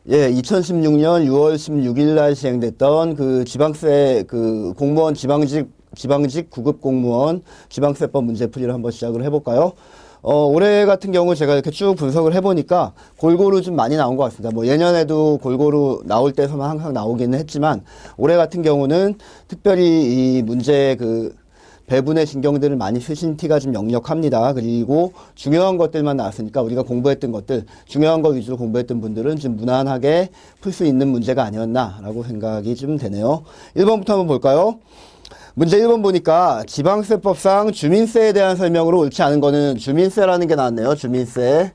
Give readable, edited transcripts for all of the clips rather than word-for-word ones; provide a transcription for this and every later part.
예, 2016년 6월 16일 날 시행됐던 그 지방세 그 공무원 지방직 구급 공무원 지방세법 문제풀이를 한번 시작을 해볼까요? 올해 같은 경우 제가 이렇게 쭉 분석을 해보니까 골고루 좀 많이 나온 것 같습니다. 뭐 예년에도 골고루 나올 때서만 항상 나오기는 했지만 올해 같은 경우는 특별히 이 문제 그 배분의 신경들을 많이 쓰신 티가 좀 역력합니다. 그리고 중요한 것들만 나왔으니까 우리가 공부했던 것들, 중요한 거 위주로 공부했던 분들은 좀 무난하게 풀 수 있는 문제가 아니었나라고 생각이 좀 되네요. 1번부터 한번 볼까요? 문제 1번 보니까 지방세법상 주민세에 대한 설명으로 옳지 않은 거는 주민세라는 게 나왔네요. 주민세.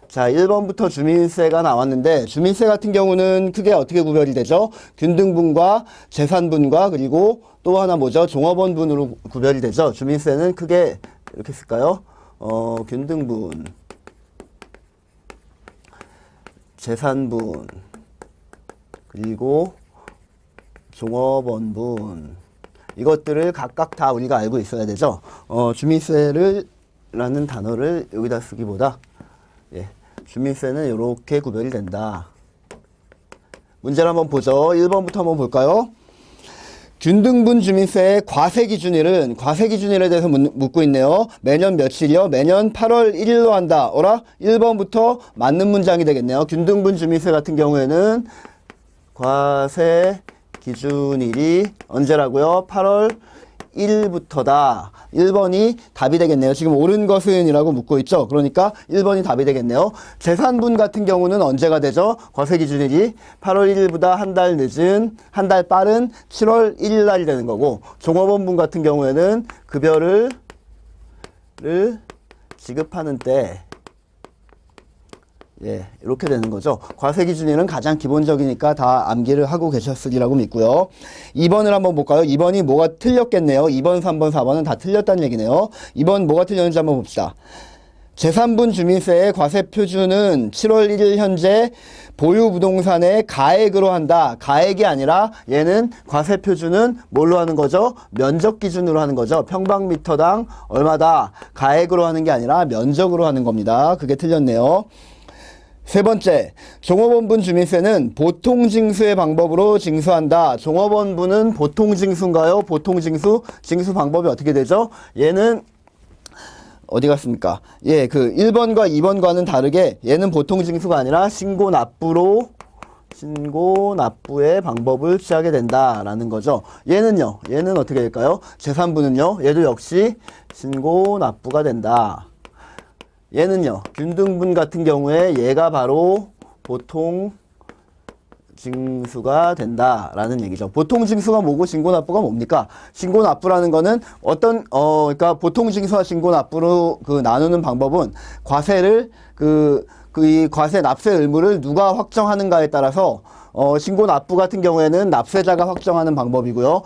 자, 1번부터 주민세가 나왔는데 주민세 같은 경우는 크게 어떻게 구별이 되죠? 균등분과 재산분과 그리고 또 하나 뭐죠? 종업원분으로 구별이 되죠. 주민세는 크게 이렇게 쓸까요? 균등분, 재산분, 그리고 종업원분, 이것들을 각각 다 우리가 알고 있어야 되죠. 주민세를 라는 단어를 여기다 쓰기보다 예, 주민세는 이렇게 구별이 된다. 문제를 한번 보죠. 1번부터 한번 볼까요? 균등분 주민세의 과세기준일에 대해서 묻고 있네요. 매년 며칠이요? 매년 8월 1일로 한다. 어라? 1번부터 맞는 문장이 되겠네요. 균등분 주민세 같은 경우에는 과세기준일이 언제라고요? 8월 1일부터다. 1번이 답이 되겠네요. 지금 옳은 것은 이라고 묻고 있죠. 그러니까 1번이 답이 되겠네요. 재산분 같은 경우는 언제가 되죠? 과세기준일이 8월 1일보다 한 달 늦은, 한 달 빠른 7월 1일 날이 되는 거고, 종업원분 같은 경우에는 급여를 지급하는 때 예, 이렇게 되는 거죠. 과세기준일은 가장 기본적이니까 다 암기를 하고 계셨으리라고 믿고요. 2번을 한번 볼까요? 2번이 뭐가 틀렸겠네요. 2번, 3번, 4번은 다 틀렸다는 얘기네요. 2번 뭐가 틀렸는지 한번 봅시다. 재산분 주민세의 과세표준은 7월 1일 현재 보유부동산의 가액으로 한다. 가액이 아니라 얘는 과세표준은 뭘로 하는 거죠? 면적 기준으로 하는 거죠. 평방미터당 얼마다? 가액으로 하는 게 아니라 면적으로 하는 겁니다. 그게 틀렸네요. 세 번째, 종업원분 주민세는 보통징수의 방법으로 징수한다. 종업원분은 보통징수인가요? 보통징수? 징수 방법이 어떻게 되죠? 얘는 어디 갔습니까? 예, 그 1번과 2번과는 다르게 얘는 보통징수가 아니라 신고납부의 방법을 취하게 된다라는 거죠. 얘는요? 얘는 어떻게 될까요? 재산분은요? 얘도 역시 신고납부가 된다. 얘는요, 균등분 같은 경우에 얘가 바로 보통징수가 된다라는 얘기죠. 보통징수가 뭐고 신고납부가 뭡니까? 신고납부라는 거는 그러니까 보통징수와 신고납부로 나누는 방법은 과세를 이 과세 납세 의무를 누가 확정하는가에 따라서 신고납부 같은 경우에는 납세자가 확정하는 방법이고요.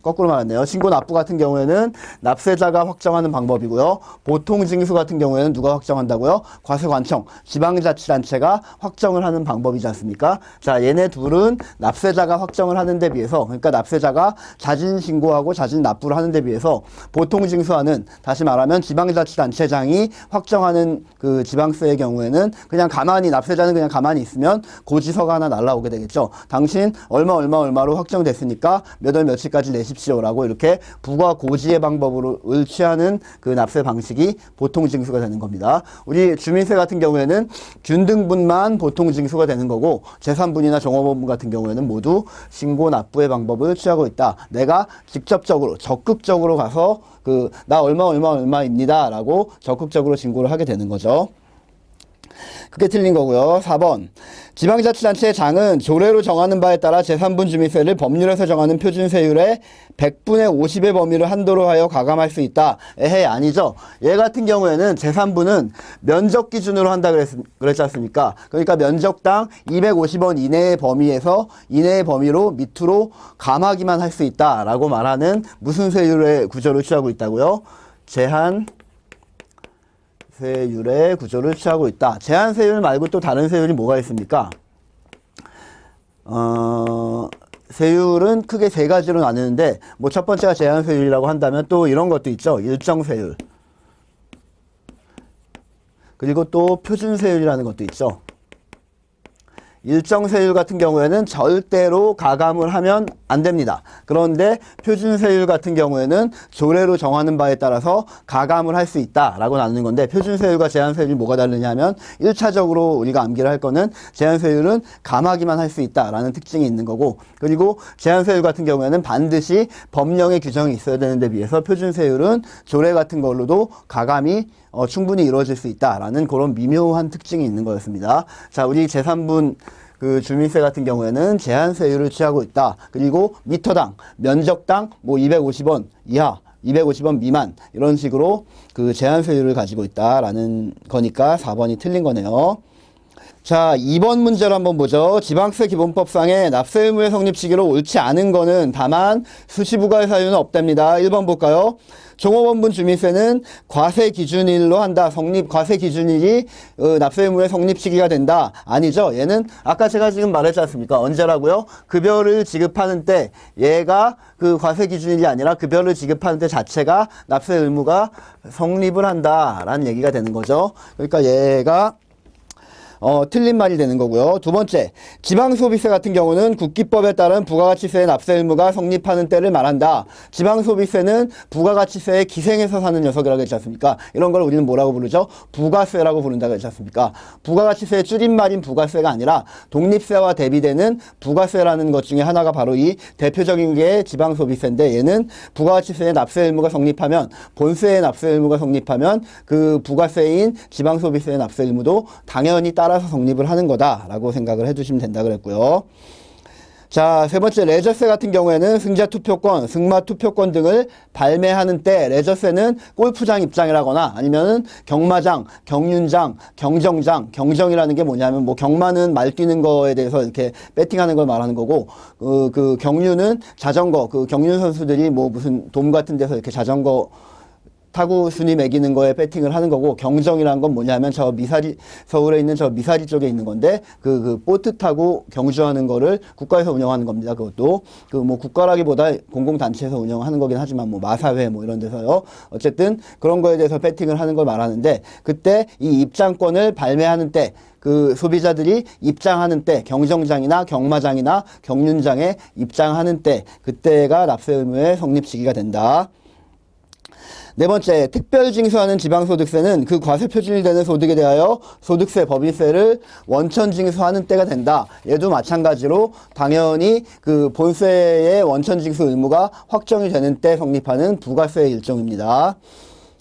거꾸로 말했네요. 신고납부 같은 경우에는 납세자가 확정하는 방법이고요. 보통징수 같은 경우에는 누가 확정한다고요? 과세관청, 지방자치단체가 확정을 하는 방법이지 않습니까? 자, 얘네 둘은 납세자가 확정을 하는 데 비해서, 그러니까 납세자가 자진 신고하고 자진 납부를 하는 데 비해서 보통징수하는, 다시 말하면 지방자치단체장이 확정하는 그 지방세의 경우에는 그냥 납세자는 그냥 가만히 있으면 고지서가 하나 날라오게 되겠죠. 당신 얼마로 확정됐으니까 몇 월 며칠까지 내십시오라고 이렇게 부과 고지의 방법으로 취하는 그 납세 방식이 보통징수가 되는 겁니다. 우리 주민세 같은 경우에는 균등분만 보통징수가 되는 거고, 재산분이나 종업원분 같은 경우에는 모두 신고납부의 방법을 취하고 있다. 내가 직접적으로 적극적으로 가서 나 얼마입니다 라고 적극적으로 신고를 하게 되는 거죠. 그게 틀린 거고요. 4번. 지방자치단체의 장은 조례로 정하는 바에 따라 재산분 주민세를 법률에서 정하는 표준세율의 100분의 50의 범위를 한도로 하여 가감할 수 있다. 에헤이, 아니죠. 얘 같은 경우에는 재산분은 면적 기준으로 한다 그랬지 않습니까? 그러니까 면적당 250원 이내의 범위로 밑으로 감하기만 할 수 있다라고 말하는 무슨 세율의 구조를 취하고 있다고요? 세율의 구조를 취하고 있다. 제한세율 말고 또 다른 세율이 뭐가 있습니까? 세율은 크게 세 가지로 나누는데, 뭐 첫 번째가 제한세율이라고 한다면 또 이런 것도 있죠. 일정세율. 그리고 또 표준세율이라는 것도 있죠. 일정 세율 같은 경우에는 절대로 가감을 하면 안 됩니다. 그런데 표준 세율 같은 경우에는 조례로 정하는 바에 따라서 가감을 할 수 있다라고 나누는 건데, 표준 세율과 제한 세율이 뭐가 다르냐면 1차적으로 우리가 암기를 할 거는 제한 세율은 감하기만 할 수 있다라는 특징이 있는 거고, 그리고 제한 세율 같은 경우에는 반드시 법령의 규정이 있어야 되는데 비해서 표준 세율은 조례 같은 걸로도 가감이 충분히 이루어질 수 있다라는 그런 미묘한 특징이 있는 거였습니다. 자, 우리 제3분 그 주민세 같은 경우에는 제한세율을 취하고 있다. 그리고 미터당, 면적당 뭐 250원 이하, 250원 미만 이런 식으로 그 제한세율을 가지고 있다라는 거니까 4번이 틀린 거네요. 자, 2번 문제로 한번 보죠. 지방세 기본법상의 납세 의무의 성립 시기로 옳지 않은 거는 다만 수시부과의 사유는 없답니다. 1번 볼까요? 종업원분 주민세는 과세 기준일로 한다. 과세 기준일이 납세 의무의 성립 시기가 된다. 아니죠. 얘는 아까 제가 지금 말했지 않습니까? 언제라고요? 급여를 지급하는 때, 얘가 그 과세 기준일이 아니라 급여를 지급하는 때 자체가 납세 의무가 성립을 한다라는 얘기가 되는 거죠. 그러니까 얘가 틀린 말이 되는 거고요. 두 번째, 지방소비세 같은 경우는 국기법에 따른 부가가치세의 납세 의무가 성립하는 때를 말한다. 지방소비세는 부가가치세의 기생해서 사는 녀석이라고 했지 않습니까? 이런 걸 우리는 뭐라고 부르죠? 부가세라고 부른다고 했지 않습니까? 부가가치세의 줄임말인 부가세가 아니라 독립세와 대비되는 부가세라는 것 중에 하나가 바로 이 대표적인 게 지방소비세인데, 얘는 부가가치세의 납세 의무가 성립하면, 본세의 납세 의무가 성립하면 그 부가세인 지방소비세의 납세 의무도 당연히 따라서 성립을 하는 거다라고 생각을 해주시면 된다 그랬고요. 자, 세 번째, 레저세 같은 경우에는 승자 투표권, 승마 투표권 등을 발매하는 때, 레저세는 골프장 입장이라거나 아니면은 경마장, 경륜장, 경정장, 경정이라는 게 뭐냐면 뭐 경마는 말 뛰는 거에 대해서 이렇게 배팅하는 걸 말하는 거고, 그 경륜은 자전거, 그 경륜 선수들이 뭐 무슨 돔 같은 데서 이렇게 자전거 타고 순위 매기는 거에 배팅을 하는 거고, 경정이라는 건 뭐냐면 저 미사리, 서울에 있는 저 미사리 쪽에 있는 건데, 그 보트 타고 경주하는 거를 국가에서 운영하는 겁니다. 그것도 그 뭐 국가라기보다 공공단체에서 운영하는 거긴 하지만 뭐 마사회 뭐 이런 데서요. 어쨌든 그런 거에 대해서 배팅을 하는 걸 말하는데, 그때 이 입장권을 발매하는 때, 그 소비자들이 입장하는 때, 경정장이나 경마장이나 경륜장에 입장하는 때, 그때가 납세 의무의 성립 시기가 된다. 네 번째, 특별징수하는 지방소득세는 그 과세 표준이 되는 소득에 대하여 소득세, 법인세를 원천징수하는 때가 된다. 얘도 마찬가지로 당연히 그 본세의 원천징수 의무가 확정이 되는 때 성립하는 부가세의 일종입니다.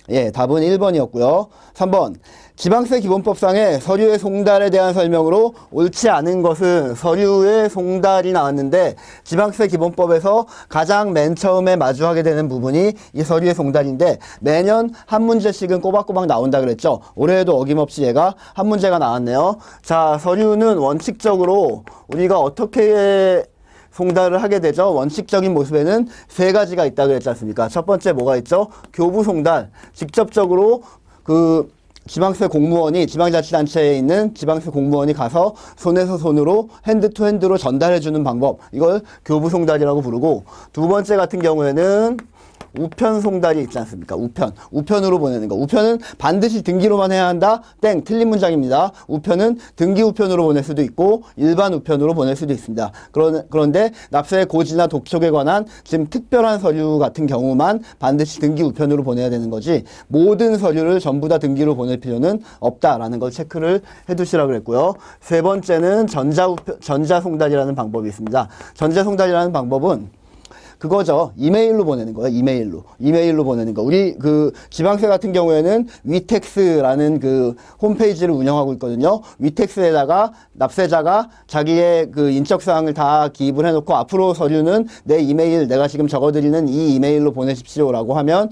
예, 답은 1번이었고요. 3번, 지방세 기본법상의 서류의 송달에 대한 설명으로 옳지 않은 것은, 서류의 송달이 나왔는데 지방세 기본법에서 가장 맨 처음에 마주하게 되는 부분이 이 서류의 송달인데, 매년 한 문제씩은 꼬박꼬박 나온다 그랬죠. 올해에도 어김없이 얘가 한 문제가 나왔네요. 자, 서류는 원칙적으로 우리가 어떻게 송달을 하게 되죠? 원칙적인 모습에는 세 가지가 있다고 했지 않습니까? 첫 번째 뭐가 있죠? 교부 송달. 직접적으로 그 지방세 공무원이, 지방자치단체에 있는 지방세 공무원이 가서 손에서 손으로 핸드 투 핸드로 전달해주는 방법, 이걸 교부 송달이라고 부르고, 두 번째 같은 경우에는 우편 송달이 있지 않습니까? 우편으로 보내는 거. 우편은 반드시 등기로만 해야 한다? 땡, 틀린 문장입니다. 우편은 등기 우편으로 보낼 수도 있고 일반 우편으로 보낼 수도 있습니다. 그런데 납세의 고지나 독촉에 관한 지금 특별한 서류 같은 경우만 반드시 등기 우편으로 보내야 되는 거지, 모든 서류를 전부 다 등기로 보낼 필요는 없다라는 걸 체크를 해두시라고 그랬고요. 세 번째는 전자송달이라는 방법이 있습니다. 전자송달이라는 방법은 그거죠. 이메일로 보내는 거예요. 이메일로 보내는 거. 우리 그 지방세 같은 경우에는 위텍스라는 그 홈페이지를 운영하고 있거든요. 위텍스에다가 납세자가 자기의 그 인적사항을 다 기입을 해놓고, 앞으로 서류는 내 이메일, 내가 지금 적어드리는 이 이메일로 보내십시오라고 하면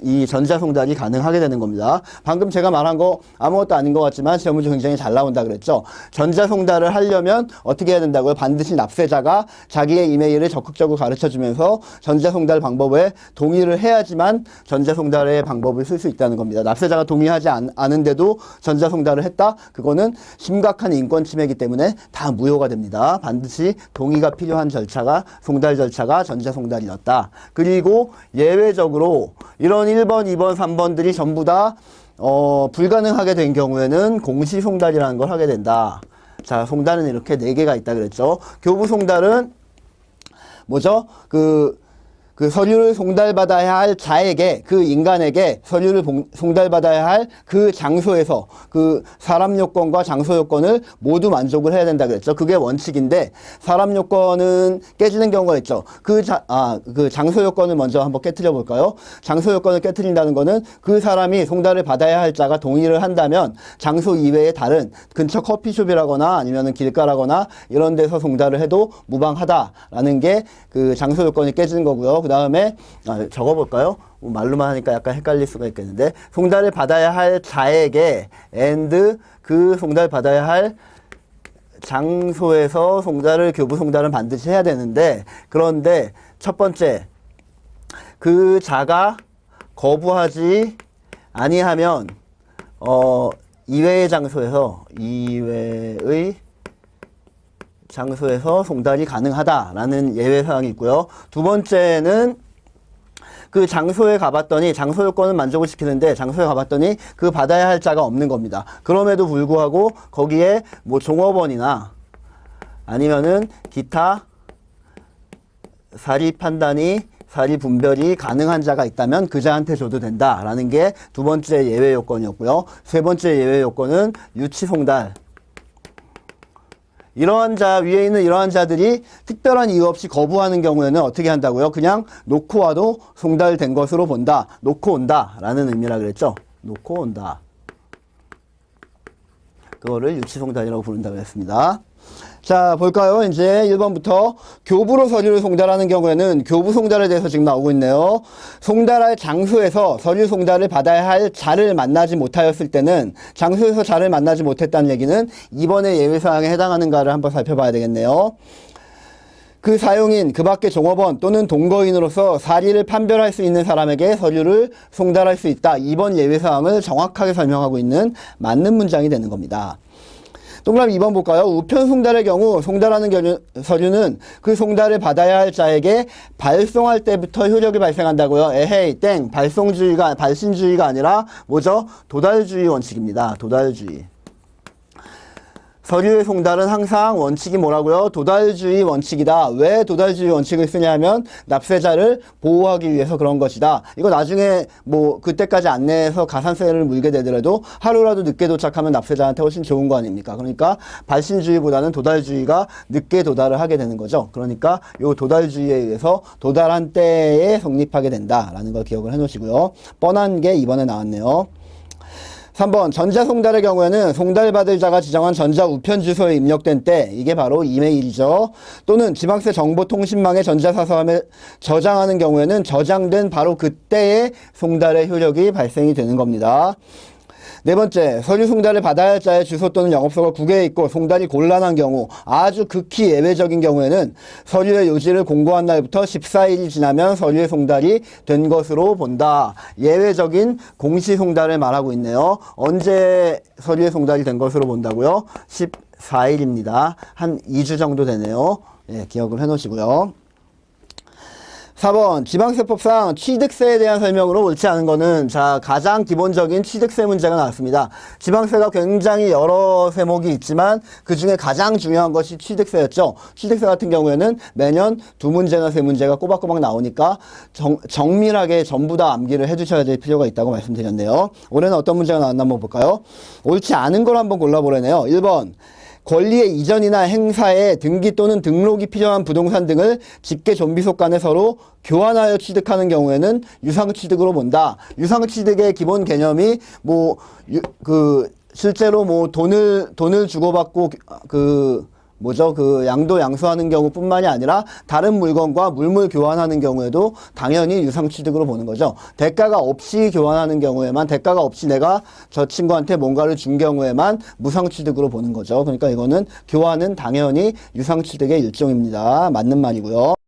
이 전자송달이 가능하게 되는 겁니다. 방금 제가 말한 거 아무것도 아닌 것 같지만 시험 문제 굉장히 잘 나온다 그랬죠. 전자송달을 하려면 어떻게 해야 된다고요? 반드시 납세자가 자기의 이메일을 적극적으로 가르쳐주면서 전자송달 방법에 동의를 해야지만 전자송달의 방법을 쓸 수 있다는 겁니다. 납세자가 동의하지 않은데도 전자송달을 했다? 그거는 심각한 인권 침해이기 때문에 다 무효가 됩니다. 반드시 동의가 필요한 절차가, 송달 절차가 전자송달이었다. 그리고 예외적으로 이런 1번, 2번, 3번들이 전부 다 불가능하게 된 경우에는 공시송달이라는 걸 하게 된다. 자, 송달은 이렇게 4개가 있다 그랬죠. 교부 송달은 뭐죠? 그 서류를 송달받아야 할 자에게, 그 인간에게 서류를 송달받아야 할 그 장소에서 그 사람 요건과 장소 요건을 모두 만족을 해야 된다 그랬죠. 그게 원칙인데, 사람 요건은 깨지는 경우가 있죠. 그 장소 요건을 먼저 한번 깨트려 볼까요? 장소 요건을 깨트린다는 거는 그 사람이 송달을 받아야 할 자가 동의를 한다면 장소 이외에 다른 근처 커피숍이라거나 아니면은 길가라거나 이런 데서 송달을 해도 무방하다라는 게 그 장소 요건이 깨지는 거고요. 그 다음에 적어볼까요? 말로만 하니까 약간 헷갈릴 수가 있겠는데, 송달을 받아야 할 자에게 and 그 송달 받아야 할 장소에서 송달을, 교부 송달은 반드시 해야 되는데, 그런데 첫 번째, 그 자가 거부하지 아니하면 이외의 장소에서 송달이 가능하다라는 예외사항이 있고요. 두 번째는 그 장소에 가봤더니 장소 요건은 만족을 시키는데 장소에 가봤더니 그 받아야 할 자가 없는 겁니다. 그럼에도 불구하고 거기에 뭐 종업원이나 아니면은 기타 사리 판단이 사리 분별이 가능한 자가 있다면 그 자한테 줘도 된다라는 게 두 번째 예외 요건이었고요. 세 번째 예외 요건은 유치 송달. 이러한 자, 위에 있는 이러한 자들이 특별한 이유 없이 거부하는 경우에는 어떻게 한다고요? 그냥 놓고 와도 송달된 것으로 본다. 놓고 온다 라는 의미라 그랬죠. 놓고 온다. 그거를 유치송달이라고 부른다고 했습니다. 자, 볼까요? 이제 1번부터 교부로 서류를 송달하는 경우에는 교부 송달에 대해서 지금 나오고 있네요. 송달할 장소에서 서류 송달을 받아야 할 자를 만나지 못하였을 때는, 장소에서 자를 만나지 못했다는 얘기는 2번의 예외사항에 해당하는가를 한번 살펴봐야 되겠네요. 그 사용인, 그 밖의 종업원 또는 동거인으로서 사리를 판별할 수 있는 사람에게 서류를 송달할 수 있다. 2번 예외사항을 정확하게 설명하고 있는 맞는 문장이 되는 겁니다. 동그라미 2번 볼까요? 우편 송달의 경우 송달하는 서류는 그 송달을 받아야 할 자에게 발송할 때부터 효력이 발생한다고요. 에헤이 땡, 발신주의가 아니라 뭐죠? 도달주의 원칙입니다. 도달주의. 서류의 송달은 항상 원칙이 뭐라고요? 도달주의 원칙이다. 왜 도달주의 원칙을 쓰냐면 납세자를 보호하기 위해서 그런 것이다. 이거 나중에 뭐 그때까지 안 내서 가산세를 물게 되더라도 하루라도 늦게 도착하면 납세자한테 훨씬 좋은 거 아닙니까? 그러니까 발신주의보다는 도달주의가 늦게 도달을 하게 되는 거죠. 그러니까 요 도달주의에 의해서 도달한 때에 성립하게 된다라는 걸 기억을 해 놓으시고요. 뻔한 게 이번에 나왔네요. 3번 전자송달의 경우에는 송달받을 자가 지정한 전자우편 주소에 입력된 때, 이게 바로 이메일이죠. 또는 지방세 정보통신망의 전자사서함에 저장하는 경우에는 저장된 바로 그때의 송달의 효력이 발생이 되는 겁니다. 네 번째, 서류 송달을 받아야 할 자의 주소 또는 영업소가 국외에 있고 송달이 곤란한 경우, 아주 극히 예외적인 경우에는 서류의 요지를 공고한 날부터 14일이 지나면 서류의 송달이 된 것으로 본다. 예외적인 공시 송달을 말하고 있네요. 언제 서류의 송달이 된 것으로 본다고요? 14일입니다. 한 2주 정도 되네요. 예, 기억을 해 놓으시고요. 4번 지방세법상 취득세에 대한 설명으로 옳지 않은 거는, 자, 가장 기본적인 취득세 문제가 나왔습니다. 지방세가 굉장히 여러 세목이 있지만 그 중에 가장 중요한 것이 취득세였죠. 취득세 같은 경우에는 매년 2문제나 3문제가 꼬박꼬박 나오니까 정밀하게 전부 다 암기를 해두셔야 될 필요가 있다고 말씀드렸네요. 올해는 어떤 문제가 나왔나 한번 볼까요? 옳지 않은 걸 한번 골라보려네요. 1번 권리의 이전이나 행사에 등기 또는 등록이 필요한 부동산 등을 직계 존비속 간에 서로 교환하여 취득하는 경우에는 유상취득으로 본다. 유상취득의 기본 개념이 실제로 돈을 주고받고 양도 양수하는 경우뿐만이 아니라 다른 물건과 물물 교환하는 경우에도 당연히 유상취득으로 보는 거죠. 대가가 없이 교환하는 경우에만, 대가가 없이 내가 저 친구한테 뭔가를 준 경우에만 무상취득으로 보는 거죠. 그러니까 이거는 교환은 당연히 유상취득의 일종입니다. 맞는 말이고요.